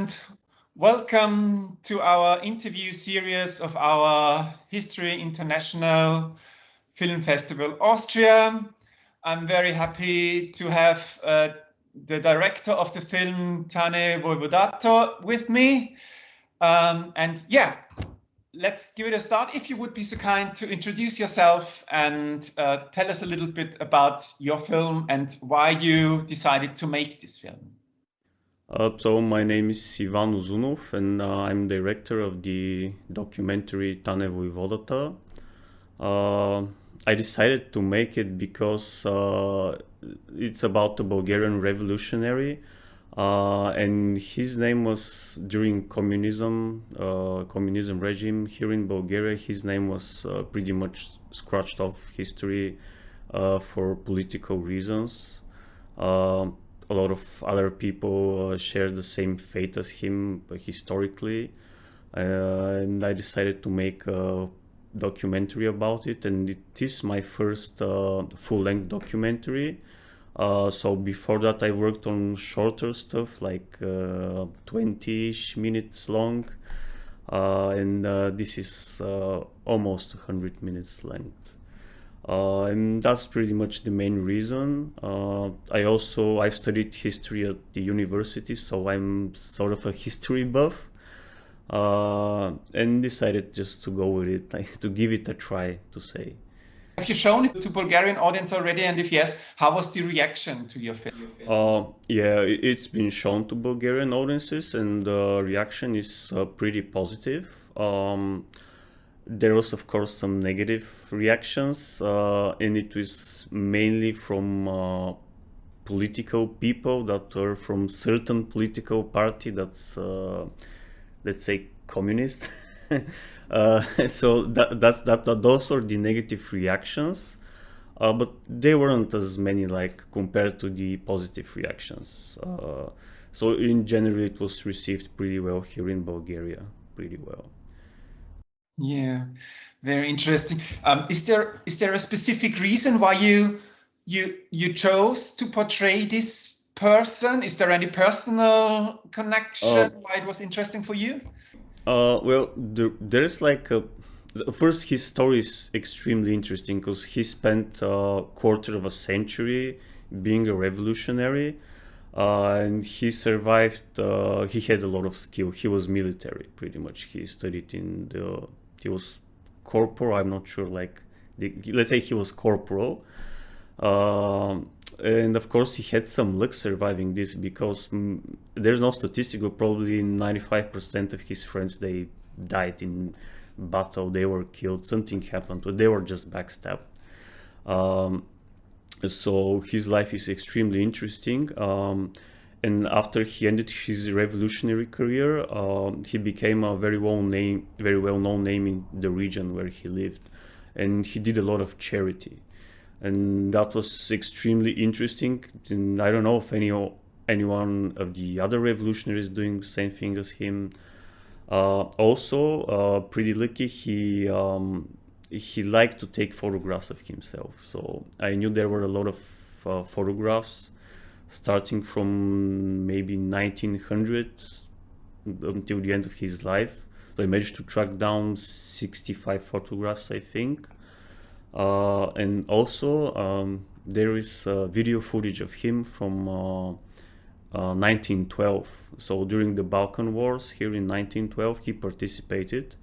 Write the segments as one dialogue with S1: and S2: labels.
S1: and welcome to our interview series of our History International Film Festival Austria. I'm very happy to have the director of the film, Tane Voivodata, with me. Let's give it a start. If you would be so kind to introduce yourself and tell us a little bit about your film and why you decided to make this film.
S2: So my name is Ivan Uzunov, and I'm director of the documentary Tane Voivodata. I decided to make it because it's about the Bulgarian revolutionary, and his name was during communism regime here in Bulgaria. His name was pretty much scratched off history for political reasons. A lot of other people share the same fate as him historically, and I decided to make a documentary about it, and it is my first full-length documentary. So before that I worked on shorter stuff like 20-ish minutes long, and this is almost 100 minutes length. And that's pretty much the main reason. I've studied history at the university, so I'm sort of a history buff, and decided just to go with it, like, to give it a try, to say.
S1: Have you shown it to Bulgarian audience already? And if yes, how was the reaction to your film?
S2: Yeah, it's been shown to Bulgarian audiences, and the reaction is pretty positive. There was, of course, some negative reactions, and it was mainly from political people that were from certain political party that's, let's say, communist. So those were the negative reactions, but they weren't as many, like, compared to the positive reactions. So in general, it was received pretty well here in Bulgaria, pretty well.
S1: Yeah, very interesting. Is there a specific reason why you chose to portray this person? Is there any personal connection why it was interesting for you?
S2: Well, there's like first, his story is extremely interesting because he spent a quarter of a century being a revolutionary, and he survived. He had a lot of skill. He was military, pretty much. He studied he was corporal. I'm not sure, like, let's say he was corporal. And of course he had some luck surviving this, because there's no statistic, but probably 95% of his friends, they died in battle, they were killed, something happened, but they were just backstabbed. So his life is extremely interesting. And after he ended his revolutionary career, he became a very well-known name in the region where he lived, and he did a lot of charity, and that was extremely interesting. And I don't know if anyone of the other revolutionaries doing the same thing as him. Also, pretty lucky, he liked to take photographs of himself. So I knew there were a lot of photographs starting from maybe 1900 until the end of his life. So I managed to track down 65 photographs, I think. And also there is video footage of him from 1912. So during the Balkan Wars here in 1912, he participated.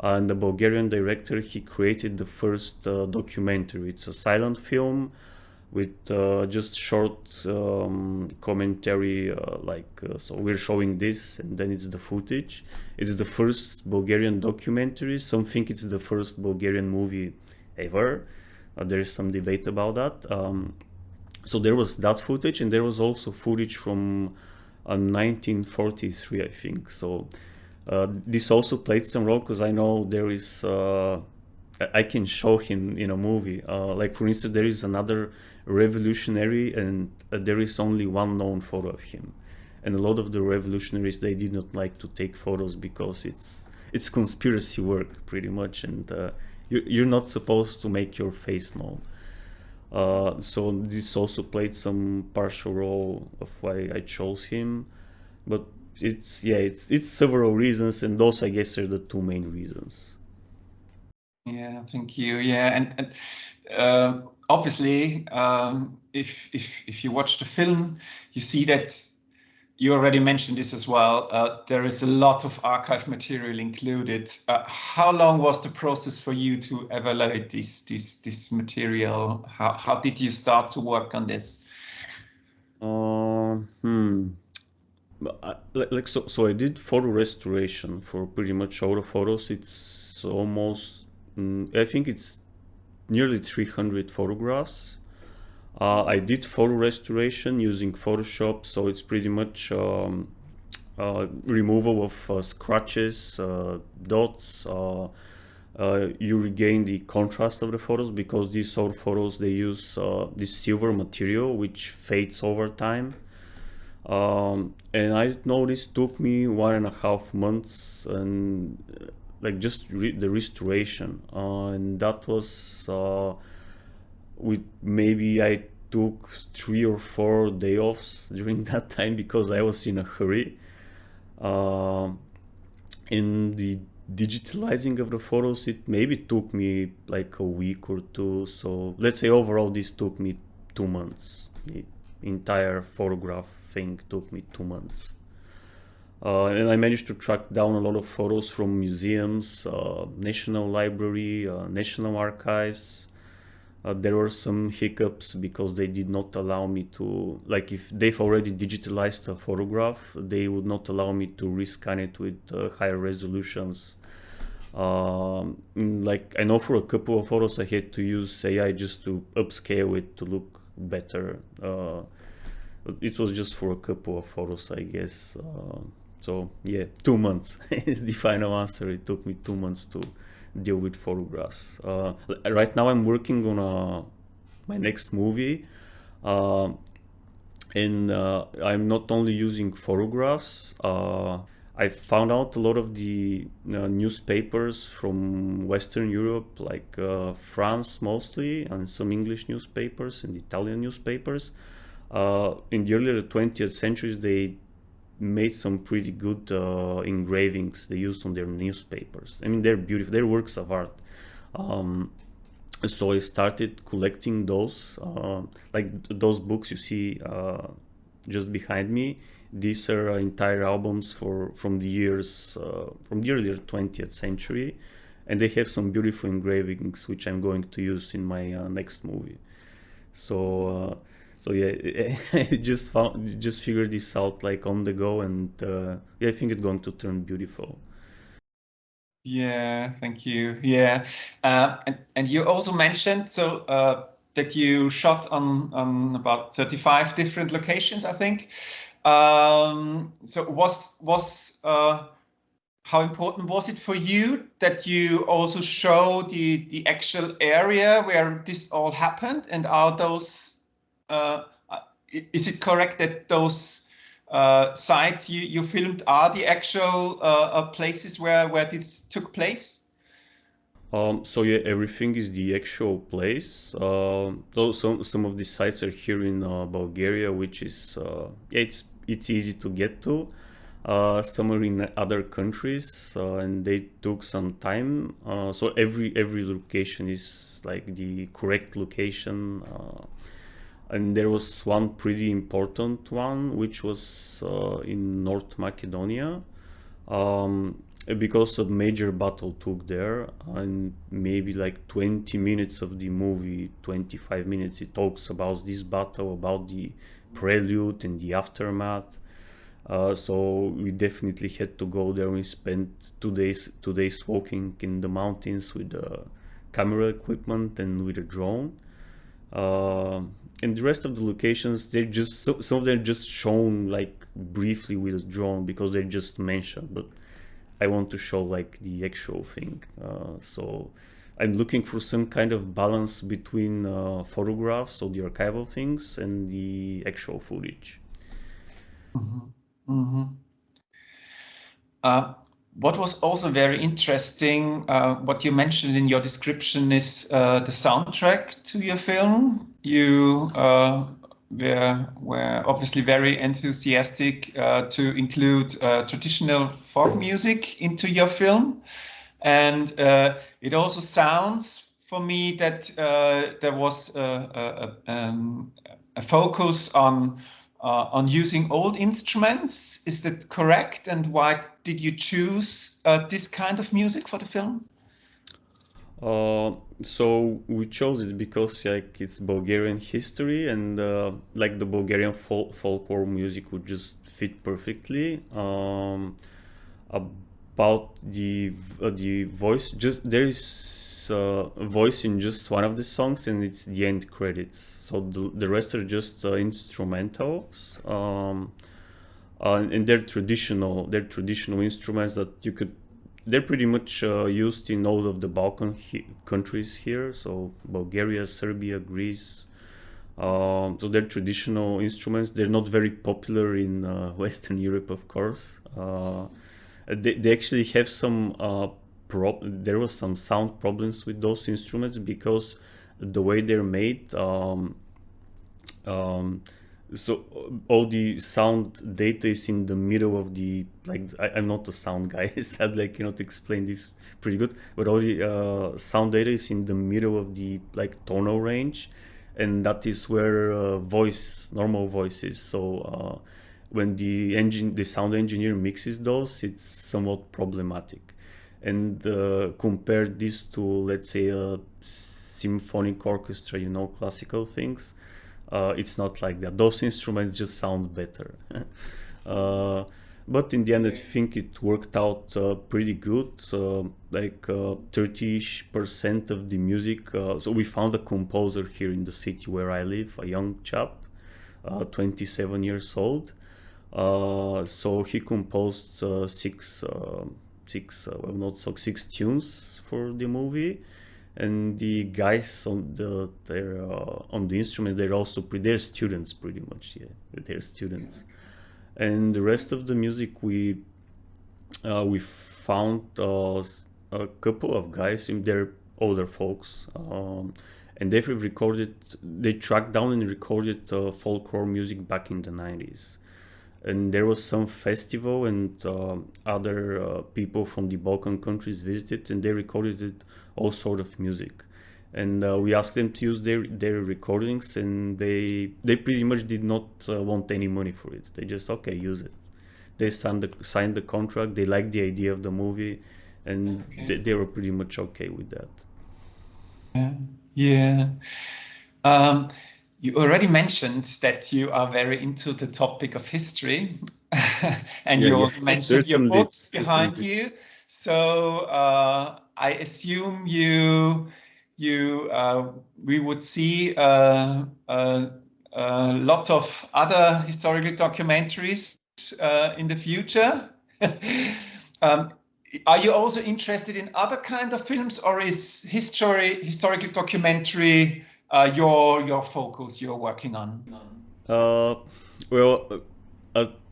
S2: And the Bulgarian director, he created the first documentary. It's a silent film with just short commentary, so we're showing this, and then it's the footage. It's the first Bulgarian documentary. Some think it's the first Bulgarian movie ever. There is some debate about that. So there was that footage, and there was also footage from 1943, I think. So this also played some role, because I know there is I can show him in a movie. Like, for instance, there is another revolutionary, and there is only one known photo of him. And a lot of the revolutionaries, they did not like to take photos because it's conspiracy work, pretty much, and you're not supposed to make your face known. So this also played some partial role of why I chose him. But it's several reasons, and those I guess are the two main reasons.
S1: Yeah, thank you. Yeah, and obviously, if you watch the film, you see that you already mentioned this as well. There is a lot of archive material included. How long was the process for you to evaluate this material? How did you start to work on this?
S2: So I did photo restoration for pretty much all the photos. It's almost, I think it's nearly 300 photographs. I did photo restoration using Photoshop, so it's pretty much removal of scratches, dots. You regain the contrast of the photos because these sort of photos they use this silver material which fades over time. And I know this took me 1.5 months, and like just the restoration, and that was with maybe I took 3 or 4 day offs during that time because I was in a hurry. In the digitalizing of the photos, it maybe took me like a week or two. So let's say overall this took me 2 months. The entire photograph thing took me 2 months. And I managed to track down a lot of photos from museums, National Library, National Archives. There were some hiccups because they did not allow me to, like if they've already digitalized a photograph, they would not allow me to rescan it with higher resolutions. Like I know for a couple of photos I had to use AI just to upscale it to look better. It was just for a couple of photos, I guess. So yeah, 2 months is the final answer. It took me 2 months to deal with photographs. Right now I'm working on my next movie, and I'm not only using photographs. I found out a lot of the newspapers from Western Europe, like France mostly, and some English newspapers and Italian newspapers. In the earlier 20th centuries, they made some pretty good engravings they used on their newspapers. I mean, they're beautiful. They're works of art. So I started collecting those, like those books you see just behind me. These are entire albums from the years from the earlier 20th century, and they have some beautiful engravings which I'm going to use in my next movie. So yeah, I just figured this out like on the go, and yeah, I think it's going to turn beautiful.
S1: Yeah, thank you. Yeah, and you also mentioned that you shot on about 35 different locations, I think. So was how important was it for you that you also show the actual area where this all happened? And are those is it correct that those sites you filmed are the actual places where this took place?
S2: So yeah, everything is the actual place. Though some of the sites are here in Bulgaria, which is yeah, it's easy to get to. Some are in other countries, and they took some time. So every location is like the correct location. And there was one pretty important one, which was in North Macedonia, because a major battle took there, and maybe like 20 minutes of the movie, 25 minutes, it talks about this battle, about the prelude and the aftermath. So we definitely had to go there. We spent 2 days walking in the mountains with camera equipment and with a drone. And the rest of the locations, they're just some of them just shown like briefly with a drone because they're just mentioned, but I want to show like the actual thing. So I'm looking for some kind of balance between photographs, so the archival things, and the actual footage.
S1: Mhm. Mhm. What was also very interesting, what you mentioned in your description is the soundtrack to your film. You were obviously very enthusiastic to include traditional folk music into your film. And it also sounds for me that there was a focus on using old instruments. Is that correct? And why did you choose this kind of music for the film?
S2: So we chose it because like it's Bulgarian history and like the Bulgarian folklore music would just fit perfectly. About the voice, just there is a voice in just one of the songs and it's the end credits. So the rest are just instrumentals. And they're traditional instruments that you could they're pretty much used in all of the Balkan countries here, so Bulgaria, Serbia, Greece. So they're traditional instruments. They're not very popular in Western Europe, of course. They actually have some there was some sound problems with those instruments because the way they're made. So all the sound data is in the middle of the like I'm not a sound guy. I said like cannot explain this pretty good, but all the sound data is in the middle of the like tonal range, and that is where normal voice is. So when the sound engineer mixes those, it's somewhat problematic. And compare this to, let's say, a symphonic orchestra, classical things. It's not like that. Those instruments just sound better. uh, but in the end, I think it worked out pretty good. Like 30% of the music. So we found a composer here in the city where I live, a young chap, 27 years old. So he composed six tunes for the movie, and the guys on the instrument, they're students pretty much. Yeah, they're students. And the rest of the music we found a couple of guys, and they're older folks, and they tracked down and recorded folklore music back in the 90s. And there was some festival, and other people from the Balkan countries visited, and they recorded all sort of music. And we asked them to use their recordings, and they pretty much did not want any money for it. They just okay, use it. They signed the contract. They liked the idea of the movie, and they were pretty much okay with that.
S1: Yeah. You already mentioned that you are very into the topic of history, and you also mentioned your books behind you. So I assume we would see lots of other historical documentaries in the future. Are you also interested in other kind of films, or is historical documentary your focus you're working on?
S2: Well,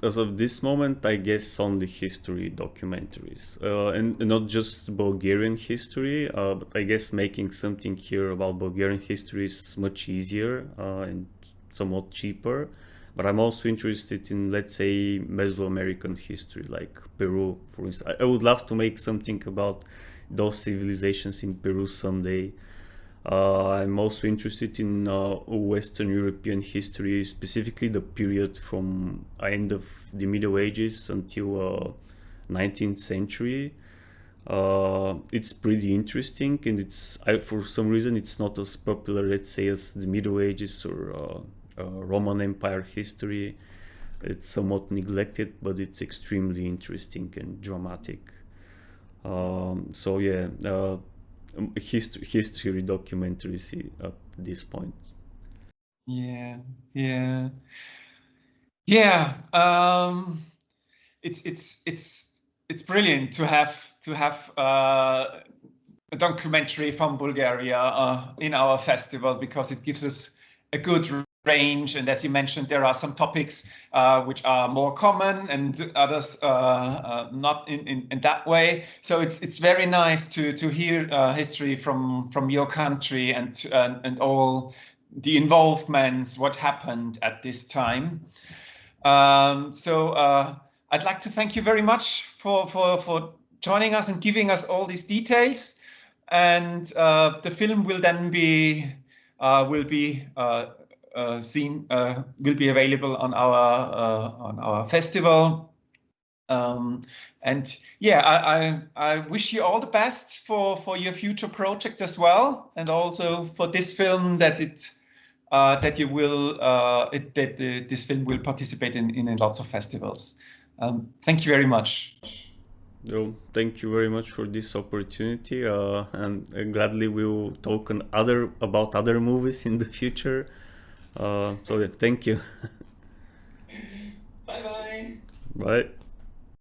S2: as of this moment, I guess only history documentaries, and not just Bulgarian history. But I guess making something here about Bulgarian history is much easier and somewhat cheaper. But I'm also interested in, let's say, Mesoamerican history, like Peru, for instance. I would love to make something about those civilizations in Peru someday. I'm also interested in Western European history, specifically the period from end of the Middle Ages until 19th century. It's pretty interesting, and for some reason it's not as popular, let's say, as the Middle Ages or Roman Empire history. It's somewhat neglected, but it's extremely interesting and dramatic. So yeah. History documentaries at this point.
S1: Yeah. It's brilliant to have a documentary from Bulgaria in our festival, because it gives us a good range. And as you mentioned, there are some topics which are more common and others not in that way. So it's very nice to hear history from your country and all the involvements, what happened at this time. So I'd like to thank you very much for joining us and giving us all these details. And the film will then be seen, will be available on our festival. And yeah, I wish you all the best for your future projects as well, and also for this film that this film will participate in lots of festivals. Thank you very much.
S2: So thank you very much for this opportunity, and gladly we'll talk about other movies in the future. So yeah, thank you.
S1: Bye bye.
S2: Bye.